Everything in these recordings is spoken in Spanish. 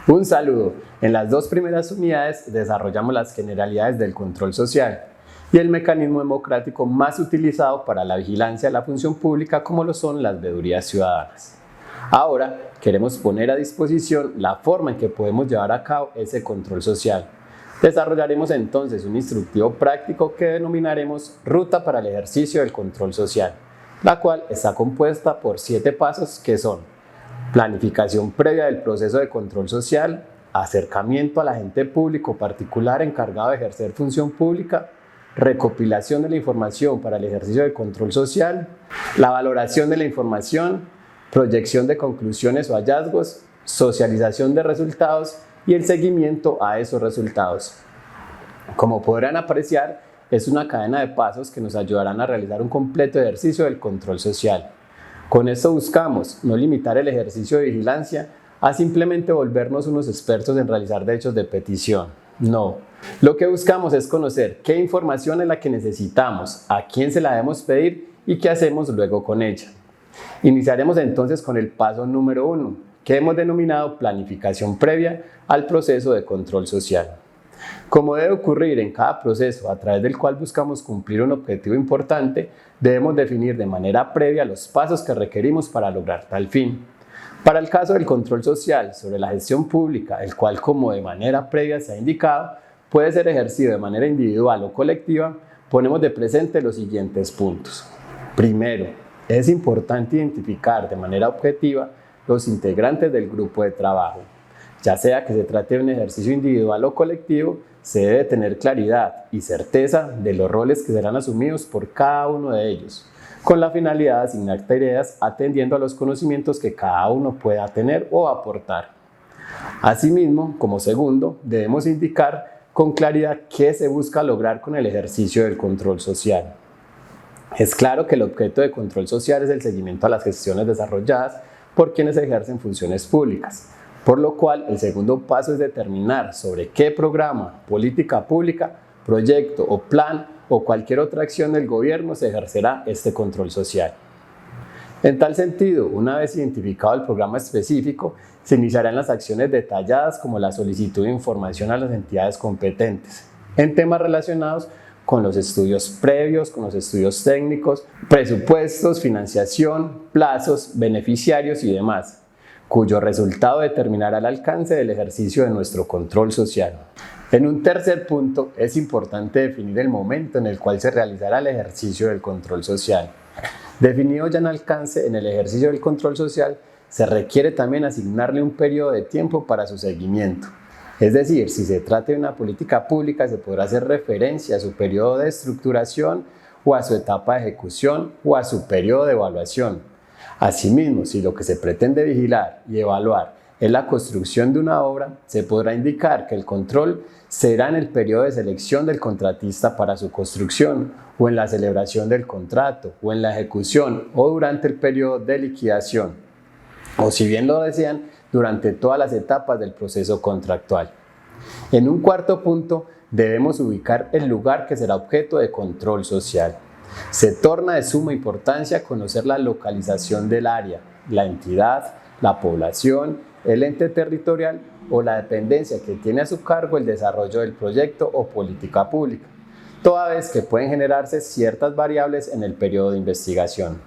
Un saludo. En las dos primeras unidades desarrollamos las generalidades del control social y el mecanismo democrático más utilizado para la vigilancia de la función pública, como lo son las veedurías ciudadanas. Ahora queremos poner a disposición la forma en que podemos llevar a cabo ese control social. Desarrollaremos entonces un instructivo práctico que denominaremos Ruta para el ejercicio del control social, la cual está compuesta por 7 pasos que son: planificación previa del proceso de control social, acercamiento al agente público particular encargado de ejercer función pública, recopilación de la información para el ejercicio del control social, la valoración de la información, proyección de conclusiones o hallazgos, socialización de resultados y el seguimiento a esos resultados. Como podrán apreciar, es una cadena de pasos que nos ayudarán a realizar un completo ejercicio del control social. Con esto buscamos no limitar el ejercicio de vigilancia a simplemente volvernos unos expertos en realizar derechos de petición. No, lo que buscamos es conocer qué información es la que necesitamos, a quién se la debemos pedir y qué hacemos luego con ella. Iniciaremos entonces con el paso número 1, que hemos denominado planificación previa al proceso de control social. Como debe ocurrir en cada proceso a través del cual buscamos cumplir un objetivo importante, debemos definir de manera previa los pasos que requerimos para lograr tal fin. Para el caso del control social sobre la gestión pública, el cual, como de manera previa se ha indicado, puede ser ejercido de manera individual o colectiva, ponemos de presente los siguientes puntos. Primero, es importante identificar de manera objetiva los integrantes del grupo de trabajo. Ya sea que se trate de un ejercicio individual o colectivo, se debe tener claridad y certeza de los roles que serán asumidos por cada uno de ellos, con la finalidad de asignar tareas atendiendo a los conocimientos que cada uno pueda tener o aportar. Asimismo, como segundo, debemos indicar con claridad qué se busca lograr con el ejercicio del control social. Es claro que el objeto de control social es el seguimiento a las gestiones desarrolladas por quienes ejercen funciones públicas, por lo cual el segundo paso es determinar sobre qué programa, política pública, proyecto o plan o cualquier otra acción del gobierno se ejercerá este control social. En tal sentido, una vez identificado el programa específico, se iniciarán las acciones detalladas como la solicitud de información a las entidades competentes en temas relacionados con los estudios previos, con los estudios técnicos, presupuestos, financiación, plazos, beneficiarios y demás, cuyo resultado determinará el alcance del ejercicio de nuestro control social. En un tercer punto, es importante definir el momento en el cual se realizará el ejercicio del control social. Definido ya en alcance en el ejercicio del control social, se requiere también asignarle un periodo de tiempo para su seguimiento. Es decir, si se trata de una política pública, se podrá hacer referencia a su periodo de estructuración o a su etapa de ejecución o a su periodo de evaluación. Asimismo, si lo que se pretende vigilar y evaluar es la construcción de una obra, se podrá indicar que el control será en el periodo de selección del contratista para su construcción, o en la celebración del contrato, o en la ejecución, o durante el periodo de liquidación, o si bien lo desean, durante todas las etapas del proceso contractual. En un cuarto punto, debemos ubicar el lugar que será objeto de control social. Se torna de suma importancia conocer la localización del área, la entidad, la población, el ente territorial o la dependencia que tiene a su cargo el desarrollo del proyecto o política pública, toda vez que pueden generarse ciertas variables en el periodo de investigación.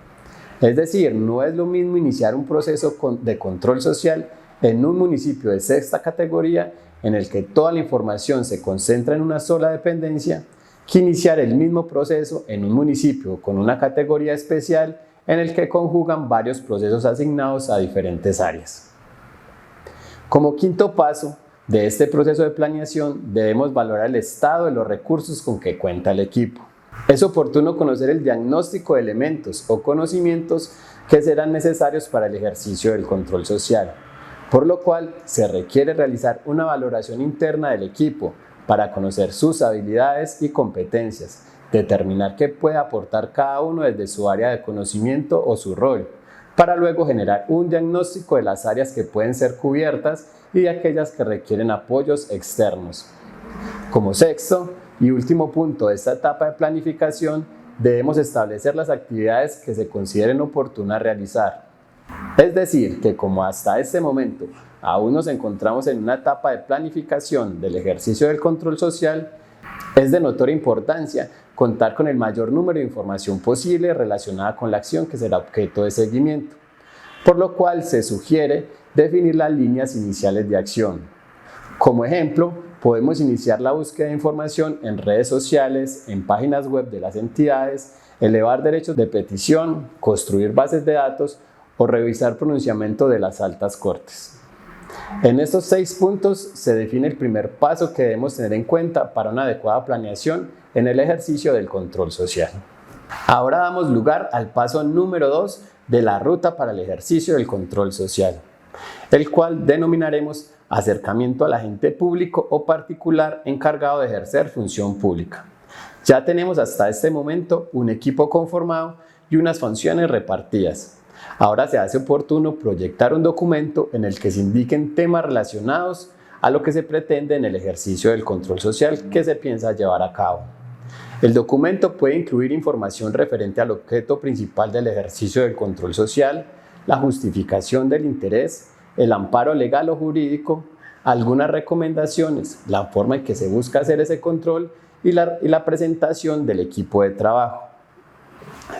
Es decir, no es lo mismo iniciar un proceso de control social en un municipio de sexta categoría en el que toda la información se concentra en una sola dependencia, que iniciar el mismo proceso en un municipio con una categoría especial en el que conjugan varios procesos asignados a diferentes áreas. Como quinto paso de este proceso de planeación, debemos valorar el estado de los recursos con que cuenta el equipo. Es oportuno conocer el diagnóstico de elementos o conocimientos que serán necesarios para el ejercicio del control social, por lo cual se requiere realizar una valoración interna del equipo para conocer sus habilidades y competencias, determinar qué puede aportar cada uno desde su área de conocimiento o su rol, para luego generar un diagnóstico de las áreas que pueden ser cubiertas y de aquellas que requieren apoyos externos. Como sexto y último punto de esta etapa de planificación, debemos establecer las actividades que se consideren oportunas realizar. Es decir, que como hasta este momento aún nos encontramos en una etapa de planificación del ejercicio del control social, es de notoria importancia contar con el mayor número de información posible relacionada con la acción que será objeto de seguimiento, por lo cual se sugiere definir las líneas iniciales de acción. Como ejemplo, podemos iniciar la búsqueda de información en redes sociales, en páginas web de las entidades, elevar derechos de petición, construir bases de datos o revisar pronunciamiento de las altas cortes. En estos 6 puntos se define el primer paso que debemos tener en cuenta para una adecuada planeación en el ejercicio del control social. Ahora damos lugar al paso número 2 de la ruta para el ejercicio del control social, el cual denominaremos acercamiento al agente público o particular encargado de ejercer función pública. Ya tenemos hasta este momento un equipo conformado y unas funciones repartidas. Ahora se hace oportuno proyectar un documento en el que se indiquen temas relacionados a lo que se pretende en el ejercicio del control social que se piensa llevar a cabo. El documento puede incluir información referente al objeto principal del ejercicio del control social, la justificación del interés, el amparo legal o jurídico, algunas recomendaciones, la forma en que se busca hacer ese control y la presentación del equipo de trabajo.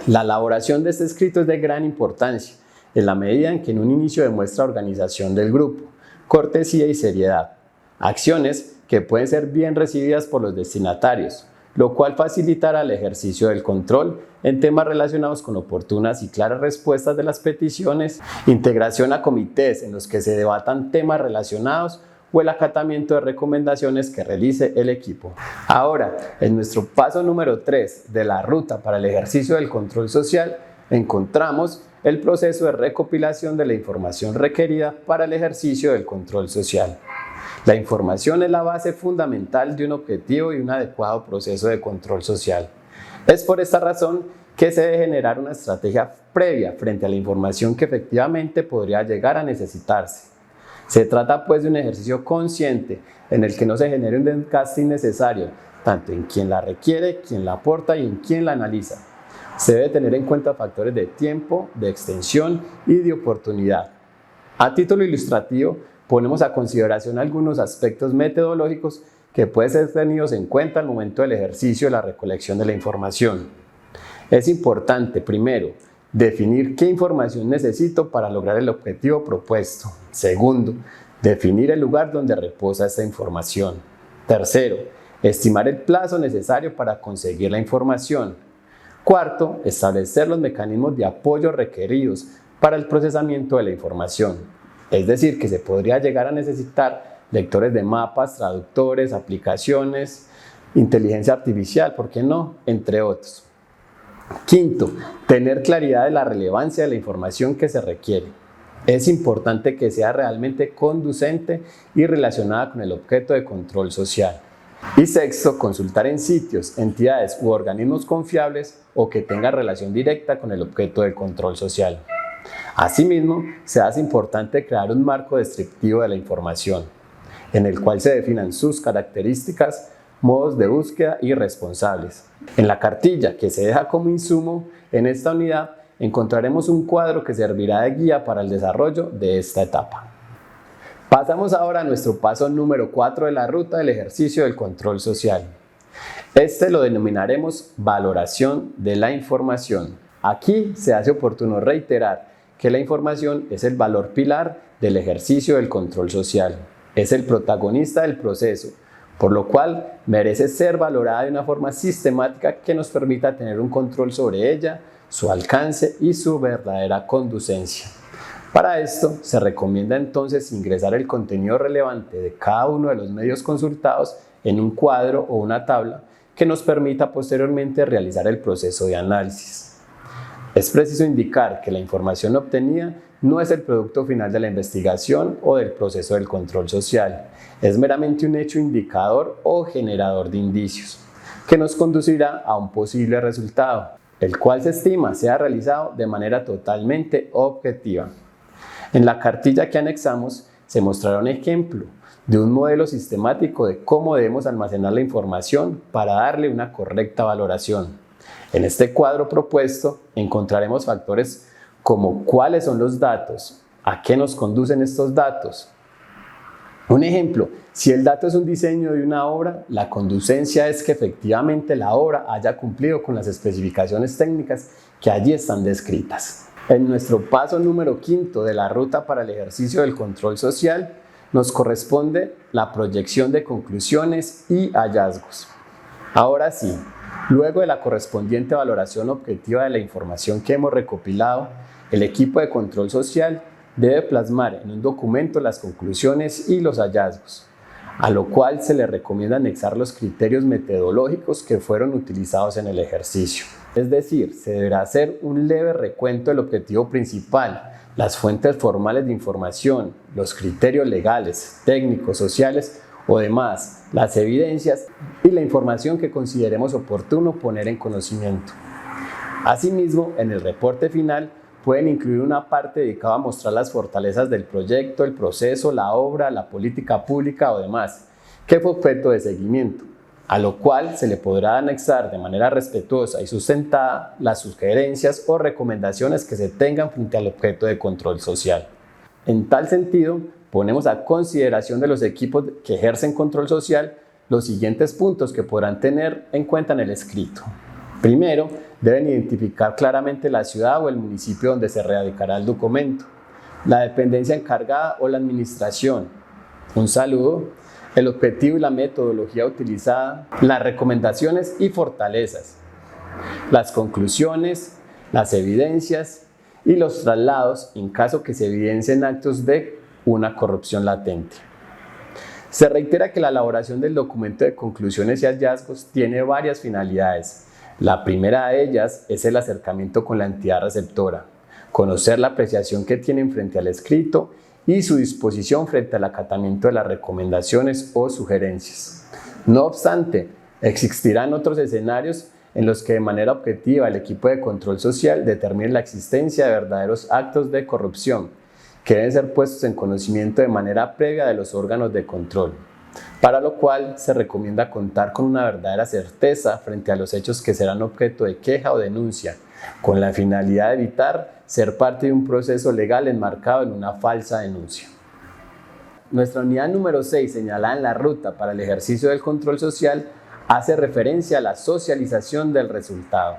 La elaboración de este escrito es de gran importancia, en la medida en que en un inicio demuestra organización del grupo, cortesía y seriedad, acciones que pueden ser bien recibidas por los destinatarios, lo cual facilitará el ejercicio del control en temas relacionados con oportunas y claras respuestas de las peticiones, integración a comités en los que se debatan temas relacionados o el acatamiento de recomendaciones que realice el equipo. Ahora, en nuestro paso número 3 de la ruta para el ejercicio del control social, encontramos el proceso de recopilación de la información requerida para el ejercicio del control social. La información es la base fundamental de un objetivo y un adecuado proceso de control social. Es por esta razón que se debe generar una estrategia previa frente a la información que efectivamente podría llegar a necesitarse. Se trata pues de un ejercicio consciente en el que no se genere un desgaste innecesario, tanto en quien la requiere, quien la aporta y en quien la analiza. Se debe tener en cuenta factores de tiempo, de extensión y de oportunidad. A título ilustrativo, ponemos a consideración algunos aspectos metodológicos que pueden ser tenidos en cuenta al momento del ejercicio de la recolección de la información. Es importante, primero, definir qué información necesito para lograr el objetivo propuesto. Segundo, definir el lugar donde reposa esta información. Tercero, estimar el plazo necesario para conseguir la información. Cuarto, establecer los mecanismos de apoyo requeridos para el procesamiento de la información. Es decir, que se podría llegar a necesitar lectores de mapas, traductores, aplicaciones, inteligencia artificial, ¿por qué no?, entre otros. Quinto, tener claridad de la relevancia de la información que se requiere. Es importante que sea realmente conducente y relacionada con el objeto de control social. Y sexto, consultar en sitios, entidades u organismos confiables o que tengan relación directa con el objeto de control social. Asimismo, se hace importante crear un marco descriptivo de la información, en el cual se definan sus características, modos de búsqueda y responsables. En la cartilla que se deja como insumo en esta unidad encontraremos un cuadro que servirá de guía para el desarrollo de esta etapa. Pasamos ahora a nuestro paso número 4 de la ruta del ejercicio del control social. Este lo denominaremos valoración de la información. Aquí se hace oportuno reiterar que la información es el valor pilar del ejercicio del control social. Es el protagonista del proceso, por lo cual merece ser valorada de una forma sistemática que nos permita tener un control sobre ella, su alcance y su verdadera conducencia. Para esto, se recomienda entonces ingresar el contenido relevante de cada uno de los medios consultados en un cuadro o una tabla que nos permita posteriormente realizar el proceso de análisis. Es preciso indicar que la información obtenida no es el producto final de la investigación o del proceso del control social, es meramente un hecho indicador o generador de indicios, que nos conducirá a un posible resultado, el cual se estima sea realizado de manera totalmente objetiva. En la cartilla que anexamos se mostrará un ejemplo de un modelo sistemático de cómo debemos almacenar la información para darle una correcta valoración. En este cuadro propuesto encontraremos factores como cuáles son los datos, a qué nos conducen estos datos. Un ejemplo, si el dato es un diseño de una obra, la conducencia es que efectivamente la obra haya cumplido con las especificaciones técnicas que allí están descritas. En nuestro paso número 5 de la ruta para el ejercicio del control social, nos corresponde la proyección de conclusiones y hallazgos. Ahora sí, luego de la correspondiente valoración objetiva de la información que hemos recopilado, el equipo de control social debe plasmar en un documento las conclusiones y los hallazgos, a lo cual se le recomienda anexar los criterios metodológicos que fueron utilizados en el ejercicio. Es decir, se deberá hacer un leve recuento del objetivo principal, las fuentes formales de información, los criterios legales, técnicos, sociales o demás, las evidencias y la información que consideremos oportuno poner en conocimiento. Asimismo, en el reporte final pueden incluir una parte dedicada a mostrar las fortalezas del proyecto, el proceso, la obra, la política pública o demás, que fue objeto de seguimiento, a lo cual se le podrá anexar de manera respetuosa y sustentada las sugerencias o recomendaciones que se tengan frente al objeto de control social. En tal sentido, ponemos a consideración de los equipos que ejercen control social los siguientes puntos que podrán tener en cuenta en el escrito. Primero, deben identificar claramente la ciudad o el municipio donde se radicará el documento, la dependencia encargada o la administración, un saludo, el objetivo y la metodología utilizada, las recomendaciones y fortalezas, las conclusiones, las evidencias y los traslados en caso que se evidencien actos de una corrupción latente. Se reitera que la elaboración del documento de conclusiones y hallazgos tiene varias finalidades. La primera de ellas es el acercamiento con la entidad receptora, conocer la apreciación que tienen frente al escrito y su disposición frente al acatamiento de las recomendaciones o sugerencias. No obstante, existirán otros escenarios en los que de manera objetiva el equipo de control social determine la existencia de verdaderos actos de corrupción que deben ser puestos en conocimiento de manera previa de los órganos de control, para lo cual se recomienda contar con una verdadera certeza frente a los hechos que serán objeto de queja o denuncia, con la finalidad de evitar ser parte de un proceso legal enmarcado en una falsa denuncia. Nuestra unidad número 6, señalada en la ruta para el ejercicio del control social, hace referencia a la socialización del resultado.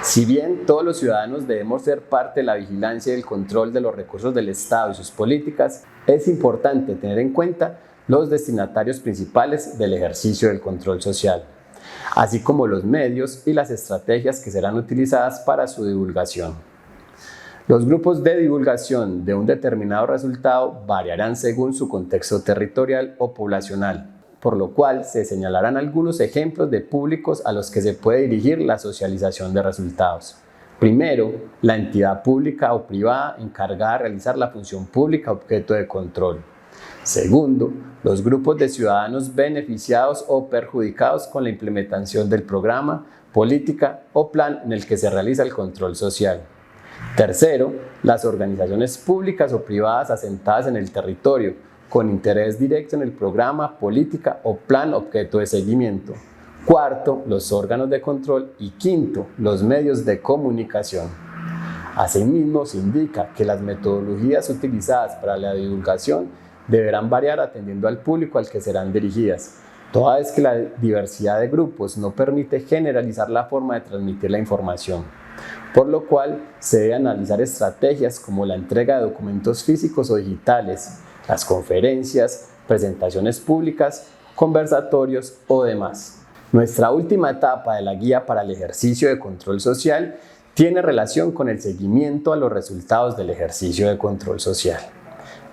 Si bien todos los ciudadanos debemos ser parte de la vigilancia y el control de los recursos del Estado y sus políticas, es importante tener en cuenta los destinatarios principales del ejercicio del control social, así como los medios y las estrategias que serán utilizadas para su divulgación. Los grupos de divulgación de un determinado resultado variarán según su contexto territorial o poblacional, por lo cual se señalarán algunos ejemplos de públicos a los que se puede dirigir la socialización de resultados. Primero, la entidad pública o privada encargada de realizar la función pública objeto de control. Segundo, los grupos de ciudadanos beneficiados o perjudicados con la implementación del programa, política o plan en el que se realiza el control social. Tercero, las organizaciones públicas o privadas asentadas en el territorio, con interés directo en el programa, política o plan objeto de seguimiento. Cuarto, los órganos de control. Y quinto, los medios de comunicación. Asimismo, se indica que las metodologías utilizadas para la divulgación deberán variar atendiendo al público al que serán dirigidas, toda vez que la diversidad de grupos no permite generalizar la forma de transmitir la información, por lo cual se debe analizar estrategias como la entrega de documentos físicos o digitales, las conferencias, presentaciones públicas, conversatorios o demás. Nuestra última etapa de la guía para el ejercicio de control social tiene relación con el seguimiento a los resultados del ejercicio de control social.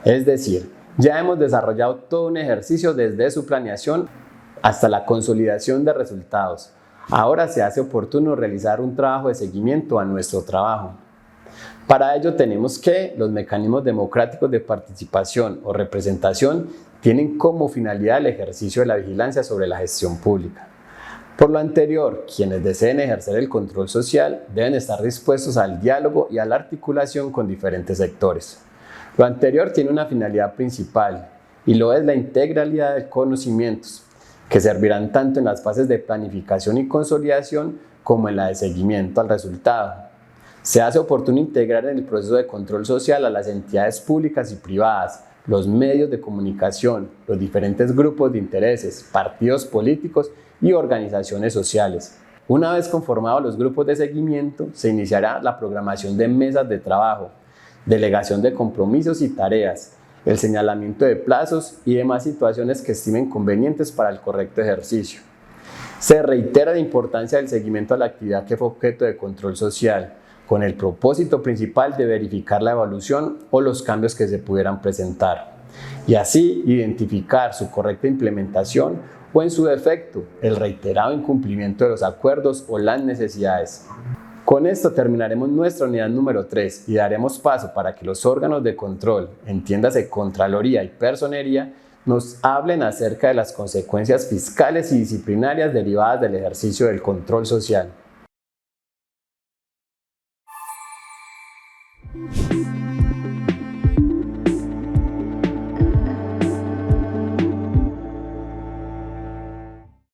Es decir, ya hemos desarrollado todo un ejercicio desde su planeación hasta la consolidación de resultados. Ahora se hace oportuno realizar un trabajo de seguimiento a nuestro trabajo. Para ello tenemos que los mecanismos democráticos de participación o representación tienen como finalidad el ejercicio de la vigilancia sobre la gestión pública. Por lo anterior, quienes deseen ejercer el control social deben estar dispuestos al diálogo y a la articulación con diferentes sectores. Lo anterior tiene una finalidad principal y lo es la integralidad de conocimientos, que servirán tanto en las fases de planificación y consolidación como en la de seguimiento al resultado. Se hace oportuno integrar en el proceso de control social a las entidades públicas y privadas, los medios de comunicación, los diferentes grupos de intereses, partidos políticos y organizaciones sociales. Una vez conformados los grupos de seguimiento, se iniciará la programación de mesas de trabajo, delegación de compromisos y tareas, el señalamiento de plazos y demás situaciones que estimen convenientes para el correcto ejercicio. Se reitera la importancia del seguimiento a la actividad que fue objeto de control social, con el propósito principal de verificar la evolución o los cambios que se pudieran presentar, y así identificar su correcta implementación o, en su defecto, el reiterado incumplimiento de los acuerdos o las necesidades. Con esto terminaremos nuestra unidad número 3 y daremos paso para que los órganos de control, entiéndase Contraloría y Personería, nos hablen acerca de las consecuencias fiscales y disciplinarias derivadas del ejercicio del control social.